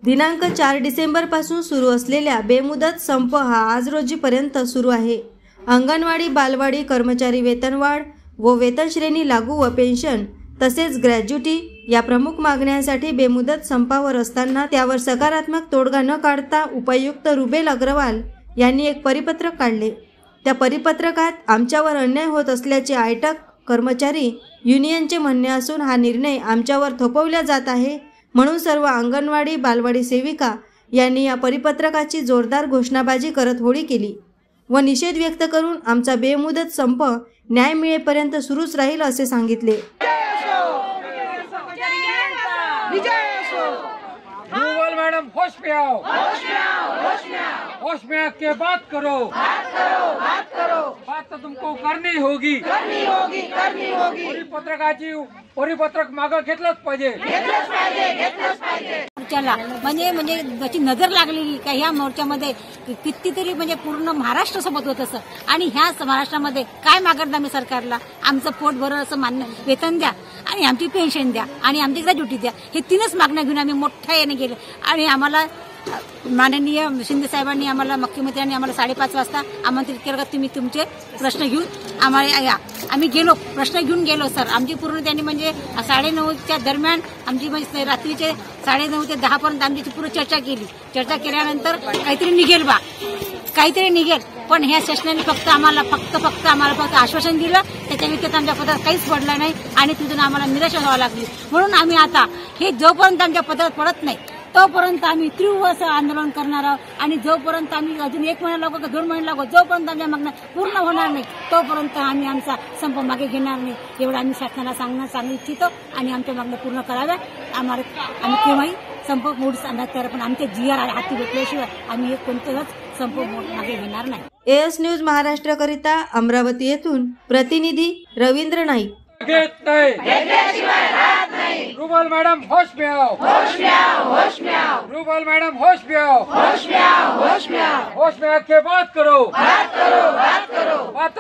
दिनांक 4 डिसेंबरपासून सुरू असलेल्या बेमुदत संप हा आज रोजीपर्यंत सुरू आहे। अंगणवाडी बालवाडी कर्मचारी वेतनवाढ व वेतन श्रेणी लागू व पेन्शन तसेच ग्रॅज्युटी या प्रमुख मागण्यांसाठी बेमुदत संपावर असताना त्यावर सकारात्मक तोडगा न काढता उपायुक्त रुबेल अग्रवाल यांनी एक परिपत्रक काढले। त्या परिपत्रकात आमच्यावर अन्याय होत असल्याचे आयटक कर्मचारी युनियनचे म्हणणे असून हा निर्णय आमच्यावर थोपवला जात आहे, म्हणून सर्व अंगणवाडी बालवाडी सेविका यांनी या परिपत्रकाची जोरदार घोषणाबाजी करत होळी केली व निषेध व्यक्त करून आमचा बेमुदत संप न्याय मिळेपर्यंत सुरूच राहील असे सांगितले। मैडम होश में आओ, होश में आओ, होश में आओ, होश में आके बात करो, बात करो, बात करो, बात तो तुमको करनी होगी, करनी होगी, करनी होगी। परिपत्रक मागं घेतलंच पाहिजे, घेतलंच पाहिजे, घेतलंच पाहिजे। चला म्हणजे त्याची नजर लागलेली का ह्या मोर्चामध्ये कितीतरी म्हणजे पूर्ण महाराष्ट्र सोबत होत असं आणि ह्या महाराष्ट्रामध्ये काय मागत आम्ही सरकारला आमचं पोट भरलं असं मान्य वेतन द्या आणि आमची पेन्शन द्या आणि आमची ग्रॅज्युटी द्या, हे तीनच मागण्या घेऊन आम्ही मोठ्या याने गेलो आणि आम्हाला माननीय शिंदे साहेबांनी आम्हाला मुख्यमंत्र्यांनी आम्हाला 5:30 वाजता आमंत्रित केलं का तुम्ही तुमचे प्रश्न घेऊन आम्हाला या। आम्ही गेलो, प्रश्न घेऊन गेलो सर। आमची पूर्ण त्यांनी म्हणजे 9:30च्या दरम्यान आमची म्हणजे रात्रीचे 9:30 ते 10 पर्यंत आमची पूर्ण चर्चा केली। चर्चा केल्यानंतर काहीतरी निघेल बा, काहीतरी निघेल, पण ह्या शासनाने फक्त आम्हाला आश्वासन दिलं, त्याच्या व्यतिरिक्त आमच्या पत्रात काहीच पडलं नाही आणि तिथून आम्हाला निराशा व्हावं लागली। म्हणून आम्ही आता हे जोपर्यंत आमच्या पत्रात पडत नाही तोपर्यंत आम्ही तीव्र असं आंदोलन करणार आहोत आणि जोपर्यंत आम्ही अजून 1 महिना लागो का 2 महिने लागो, जोपर्यंत आमच्या मागण्या पूर्ण होणार नाही तोपर्यंत आम्ही आमचा संप मागे घेणार नाही, एवढं आम्ही शासनाला सांगू इच्छितो आणि आमच्या मागण्या पूर्ण कराव्या। आम्ही केव्हाही संप मोडीस आणणार तर पण आमचे GR हाती भेटल्याशिवाय आम्ही कोणताच संप मागे घेणार नाही। AS न्यूज महाराष्ट्र करिता अमरावती येथून प्रतिनिधी रवींद्र नाईक। रुबेल मैडम होश में आओ, होश में आओ, होश में आओ, रुबेल मैडम होश में आओ, होश में आओ, होश में आओ, होश में आके बात करो, बात करो, बात करो, बात